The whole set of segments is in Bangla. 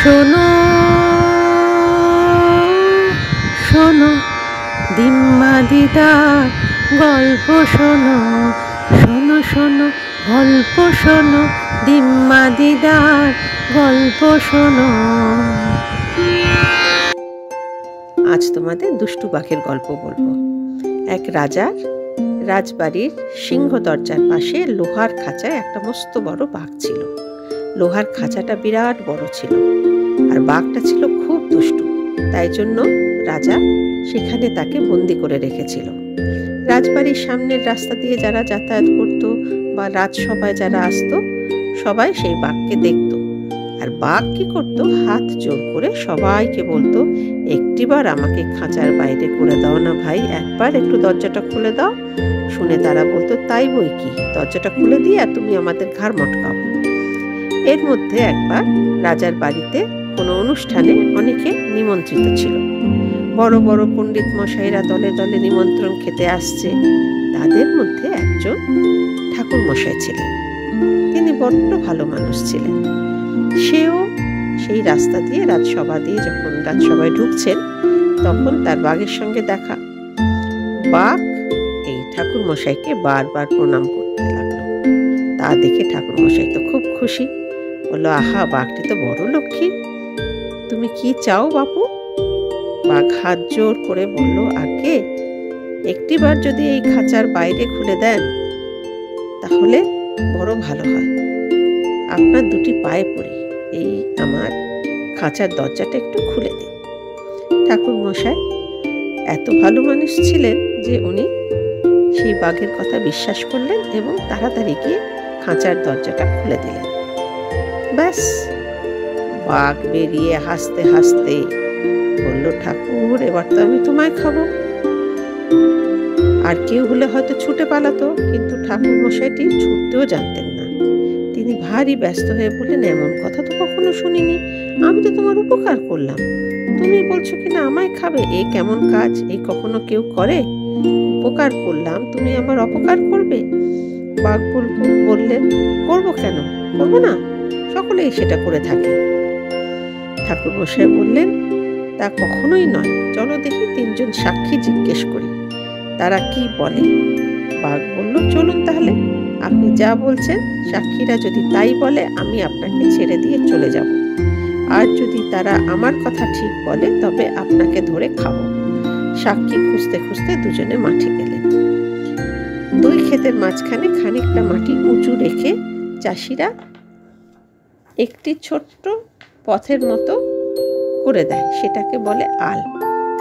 শোনো শোনো দিম্মা দিদার গল্প শোনো, শোনো শোনো গল্প শোনো, দিম্মা দিদার গল্প শোনো। আজ তোমাদের দুষ্টু বাঘের গল্প বলবো। এক রাজার রাজবাড়ির সিংহ দরজার পাশে লোহার খাঁচায় একটা মস্ত বড় বাঘ ছিল। লোহার খাঁচাটা বিরাট বড় ছিল, আর বাঘটা ছিল খুব দুষ্টু। তাই জন্য রাজা সেখানে তাকে বন্দি করে রেখেছিল। রাজবাড়ির সামনের রাস্তা দিয়ে যারা যাতায়াত করত বা রাজসভায় যারা আসতো, সবাই সেই বাঘকে দেখত। আর বাঘ কি করত, হাত জোর করে সবাইকে বলতো, একটিবার আমাকে খাঁচার বাইরে করে দাও না ভাই, একবার একটু দরজাটা খুলে দাও। শুনে তারা বলতো, তাই বই কি, দরজাটা খুলে দিয়ে তুমি আমাদের ঘাড় মটকাও। এর মধ্যে একবার রাজার বাড়িতে কোনো অনুষ্ঠানে অনেকে নিমন্ত্রিত ছিল। বড় বড় পণ্ডিত মশাইরা দলে দলে নিমন্ত্রণ খেতে আসছে। তাদের মধ্যে একজন ঠাকুর মশাই ছিলেন। তিনি বড্ড ভালো মানুষ ছিলেন। সেও সেই রাস্তা দিয়ে রাজসভা দিয়ে যখন রাজসভায় ঢুকছেন, তখন তার বাঘের সঙ্গে দেখা। বাঘ এই ঠাকুর মশাইকে বারবার প্রণাম করতে লাগলো। তা দেখে ঠাকুর মশাই তো খুব খুশি, বললো, আহা, বাঘটি তো বড় লক্ষ্মী, তুমি কি চাও বাপু? বাঘ হাত জোর করে বলল, আগে একটিবার যদি এই খাঁচার বাইরে খুলে দেন তাহলে বড় ভালো হয়। আপনার দুটি পায়ে পড়ি, এই আমার খাঁচার দরজাটা একটু খুলে দিন। ঠাকুর মশাই এত ভালো মানুষ ছিলেন যে উনি সেই বাঘের কথা বিশ্বাস করলেন এবং তাড়াতাড়ি গিয়ে খাঁচার দরজাটা খুলে দিলেন। ব্যাস, বাঘ বেরিয়ে হাসতে হাসতে বলল, ঠাকুর, এবার তো আমি তোমায় খাবো। আর কেউ হলে হয়তো ছুটে পালাতো, কিন্তু ঠাকুর মশাইটি ছুটতেও জানতেন না। তিনি ভারী ব্যস্ত হয়ে বললেন, এমন কথা তো কখনো শুনিনি, আমি তো তোমার উপকার করলাম, তুমি বলছো কিনা আমায় খাবে? এ কেমন কাজ, এই কখনো কেউ করে? উপকার করলাম, তুমি আমার অপকার করবে? বাঘ বললেন, করবো কেন, করবো না, সকলেই সেটা করে থাকে। ঠাকুর মশাই বললেন, তা কখনোই নয়, চলো দেখি তিনজন সাক্ষী জিজ্ঞেস করি তারা কি বলে। বাঘ বলল, চলুন তাহলে, আপনি যা বলছেন সাক্ষীরা যদি তাই বলে আমি আপনাকে ছেড়ে দিয়ে চলে যাব, আর যদি তারা আমার কথা ঠিক বলে তবে আপনাকে ধরে খাবো। সাক্ষী খুঁজতে খুঁজতে দুজনে মাঠে গেলেন। দুই ক্ষেতের মাঝখানে খানিকটা মাটি উঁচু রেখে চাষিরা একটি ছোট্ট পথের মতো করে দেয়, সেটাকে বলে আল।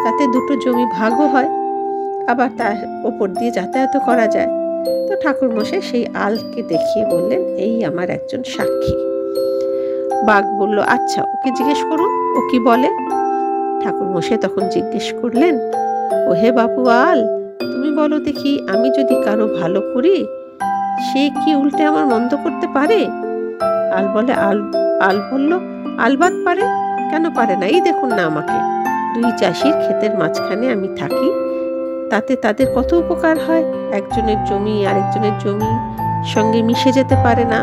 তাতে দুটো জমি ভাগও হয়, আবার তার ওপর দিয়ে যাতায়াত করা যায়। তো ঠাকুর মশাই সেই আলকে দেখিয়ে বললেন, এই আমার একজন সাক্ষী। বাঘ বলল, আচ্ছা, ওকে জিজ্ঞেস করুন, ও কি বলে। ঠাকুর মশাই তখন জিজ্ঞেস করলেন, ও হে বাপু আল, তুমি বলো দেখি, আমি যদি কারো ভালো করি সে কি উল্টে আমার মন্দ করতে পারে? আল বলল, আলবাত পারে, কেন পারে না? এই দেখুন না আমাকে, দুই চাষির ক্ষেতের মাঝখানে আমি থাকি, তাতে তাদের কত উপকার হয়। একজনের জমি আরেকজনের জমি সঙ্গে মিশে যেতে পারে না,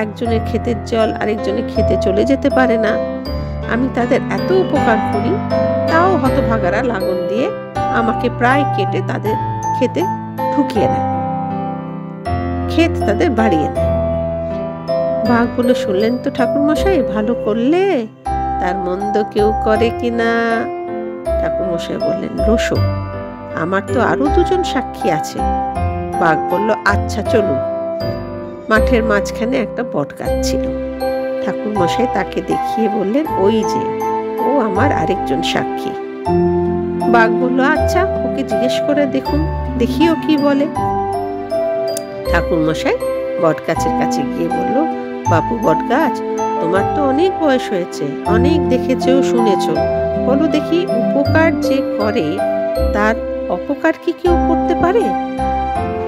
একজনের ক্ষেতের জল আরেকজনের ক্ষেতে চলে যেতে পারে না। আমি তাদের এত উপকার করি, তাও হতভাগারা লাঙল দিয়ে আমাকে প্রায় কেটে তাদের ক্ষেতে ঢুকিয়ে নেয়, ক্ষেত তাদের বাড়িয়ে নেয়। বাঘ বলে, শুনলেন তো ঠাকুর মশাই, ভালো করলে তার মন্দ কেউ করে কিনা? ঠাকুর মশাই বললেন, রোশো, আমার তো আরো দুজন সাক্ষী আছে। বাঘ বলল, আচ্ছা চলুন। মাঠের মাঝখানে একটা বট গাছ ছিল। ঠাকুর মশাই তাকে দেখিয়ে বললেন, ওই যে ও আমার আরেকজন সাক্ষী। বাঘ বলল, আচ্ছা, ওকে জিজ্ঞেস করে দেখুন, দেখিও কি বলে। ঠাকুর মশাই বট গাছের কাছে গিয়ে বলল, বাপু বট গাছ, তোমার তো অনেক বয়স হয়েছে, অনেক দেখেছো শুনেছো, বলো দেখি, উপকার যে করে তার অপকার কি কেউ করতে পারে?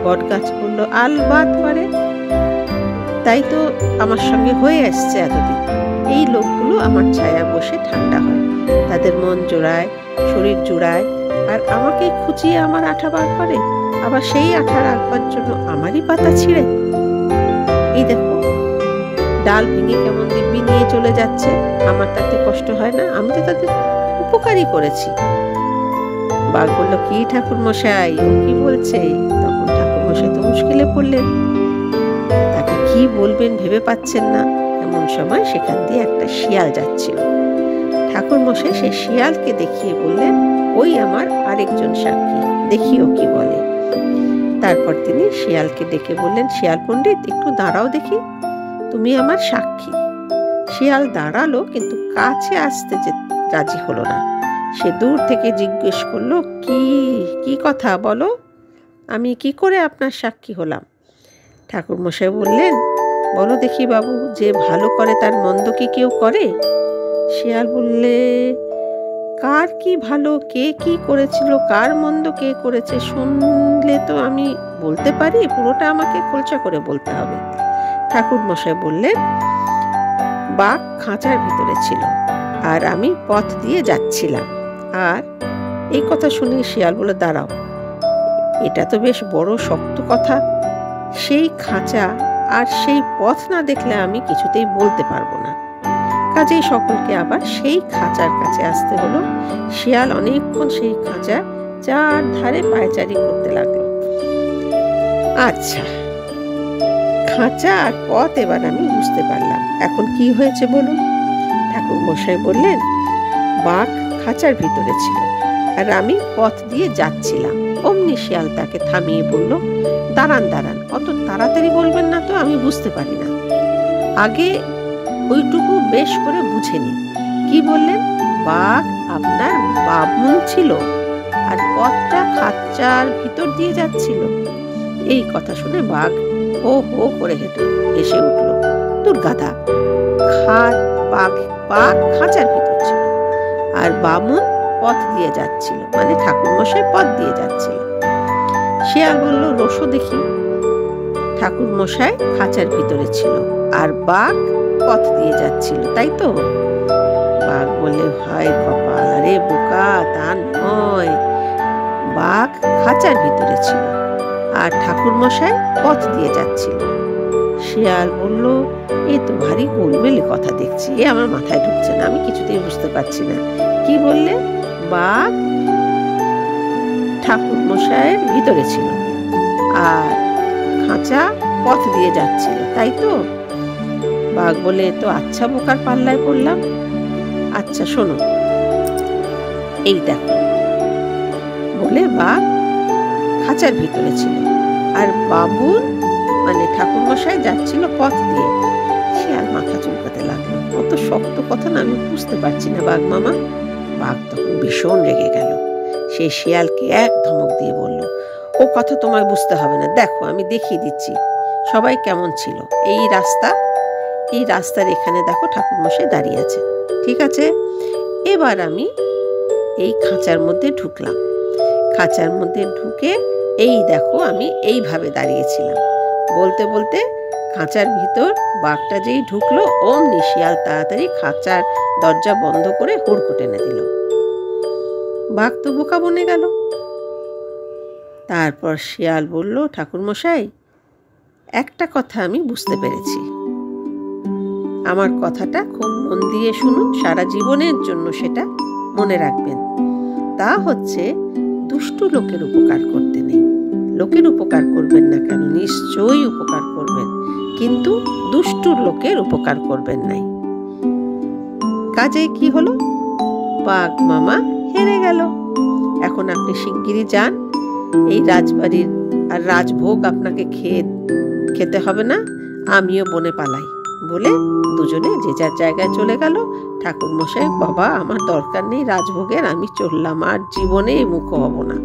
বট গাছ বলল, আলবাত পারে, তাই তো আমার সঙ্গে হয়ে আসছে এতদিন। এই লোকগুলো আমার ছায়া বসে ঠান্ডা হয়, তাদের মন জোড়ায়, শরীর জোড়ায়, আর আমাকে খুঁচিয়ে আমার আঠা বার করে, আবার সেই আঠা রাখবার জন্য আমারই পাতা ছিঁড়ে। এই দেখো, ডাল ভেঙে কেমন দিব্যি নিয়ে চলে যাচ্ছে, আমার তাতে কষ্ট হয় না? আমি তো তাদের উপকারই করেছি। বাঘ বলল, কি ঠাকুর মশাই, ও কি বলছে? তখন ঠাকুর মশাই তো মুশকিলে পড়লেন, তাকে কি বলবেন ভেবে পাচ্ছেন না। এমন সময় সেখান দিয়ে একটা শিয়াল যাচ্ছিল। ঠাকুর মশাই সেই শিয়ালকে দেখিয়ে বললেন, ওই আমার আরেকজন সাক্ষী, দেখিও কি বলে। তারপর তিনি শিয়ালকে ডেকে বললেন, শিয়াল পণ্ডিত, একটু দাঁড়াও দেখি, তুমি আমার সাক্ষী। শিয়াল দাঁড়ালো, কিন্তু কাছে আসতে রাজি হলো না। সে দূর থেকে জিজ্ঞেস করলো, কি কি কথা বলো, আমি কি করে আপনার সাক্ষী হলাম? ঠাকুর মশাই বললেন, বলো দেখি বাবু, যে ভালো করে তার মন্দ কি কেউ করে? শিয়াল বললে, কার কি ভালো, কে কি করেছিল, কার মন্দ কে করেছে শুনলে তো আমি বলতে পারি, পুরোটা আমাকে খোলসা করে বলতে হবে। ঠাকুর মশাই বললেন, বাঘ খাঁচার ভিতরে ছিল, আর আমি পথ দিয়ে যাচ্ছিলাম। আর এই কথা শুনে শিয়াল বলে, দাঁড়াও, এটা তো বেশ বড় শক্ত কথা। সেই খাঁচা আর সেই পথ না দেখলে আমি কিছুতেই বলতে পারবো না। কাজেই সকলকে আবার সেই খাঁচার কাছে আসতে হলো। শিয়াল অনেকক্ষণ সেই খাঁচা চার ধারে পায়চারি করতে লাগলো। আচ্ছা, খাঁচা আর পথ এবার আমি বুঝতে পারলাম, এখন কি হয়েছে বলুন। ঠাকুর মশাই বললেন, বাঘ খাঁচার ভিতরে ছিল, আর আমি পথ দিয়ে যাচ্ছিলাম। অমনি শিয়াল তাকে থামিয়ে বলল, দাঁড়ান দাঁড়ান, অত তাড়াতাড়ি বলবেন না তো, আমি বুঝতে পারি না, আগে ওইটুকু বেশ করে বুঝে নি। কি বললেন? বাঘ আপনার বামুন ছিল, আর পথটা খাঁচার ভিতর দিয়ে যাচ্ছিল। এই কথা শুনে বাঘ হো হো করে হেসে উঠল। তোর গাধা, বাঘ খাঁচার ভিতর ছিল, আর বামুন পথ দিয়ে যাচ্ছিল, মানে ঠাকুর মশাই পথ দিয়ে যাচ্ছিল। শিয়াল বলল, রসো দেখি। ঠাকুর মশাই খাঁচার ভিতরে ছিল, আর বাঘ পথ দিয়ে যাচ্ছিল, তাই তো? বাঘ বলে, হায় কপাল, আরে বোকা, তা নয়, বাঘ খাঁচার ভিতরে ছিল, আর ঠাকুর মশাই পথ দিয়ে যাচ্ছিল। শিয়াল বলল, এ তো ভারী গোলমেলে কথা দেখছি, এ আমার মাথায় ঢুকছে না, আমি কিছুতেই বুঝতে পারছি না। কি বললে? বাঘ ঠাকুর মশাইয়ের ভিতরে ছিল, আর খাঁচা পথ দিয়ে যাচ্ছিল, তাই তো? বাঘ বলে, তো আচ্ছা বোকার পাল্লায় পড়লাম। আচ্ছা শোনো, এই দেখো, বলে বাঘ খাঁচার ভিতরে ছিল, আর বাবুন মানে ঠাকুর মশাই যাচ্ছিল পথ দিয়ে। শিয়াল মাথা চুলকাতে লাগলো, অত শক্ত কথা না আমি বুঝতে পারছি না বাঘ মামা। বাঘ তখন ভীষণ রেগে গেল। সে শিয়ালকে এক ধমক দিয়ে বলল, ও কথা তোমায় বুঝতে হবে না, দেখো আমি দেখিয়ে দিচ্ছি সবাই কেমন ছিল। এই রাস্তার এখানে দেখো ঠাকুর মশাই দাঁড়িয়ে আছে, ঠিক আছে? এবার আমি এই খাঁচার মধ্যে ঢুকলাম। খাঁচার মধ্যে ঢুকে এই দেখো আমি এইভাবে দাঁড়িয়েছিলাম। বলতে বলতে খাঁচার ভিতর বাঘটা যেই ঢুকলো, অমনি শিয়াল তাড়াতাড়ি খাঁচার দরজা বন্ধ করে হুড়কো টেনে দিল। বাঘ তো বোকা বনে গেল। তারপর শিয়াল বলল, ঠাকুর মশাই, একটা কথা আমি বুঝতে পেরেছি, আমার কথাটা খুব মন দিয়ে শুনুন, সারা জীবনের জন্য সেটা মনে রাখবেন। তা হচ্ছে, দুষ্টু লোকের উপকার করতে নেই। লোকের উপকার করবেন না কেন, নিশ্চয়ই উপকার করবেন, কিন্তু দুষ্টুর লোকের উপকার করবেন নাই। কাজে কি হলো? বাঘ মামা হেরে গেল। এখন আপনি শিগগিরই যান, এই রাজবাড়ির আর রাজভোগ আপনাকে খেতে হবে না, আমিও বনে পালাই। বলে দুজনে যে যার জায়গায় চলে গেল। ঠাকুর মশাই, বাবা আমার দরকার নেই রাজভোগের, আমি চললাম, আর জীবনে মুখ হব না।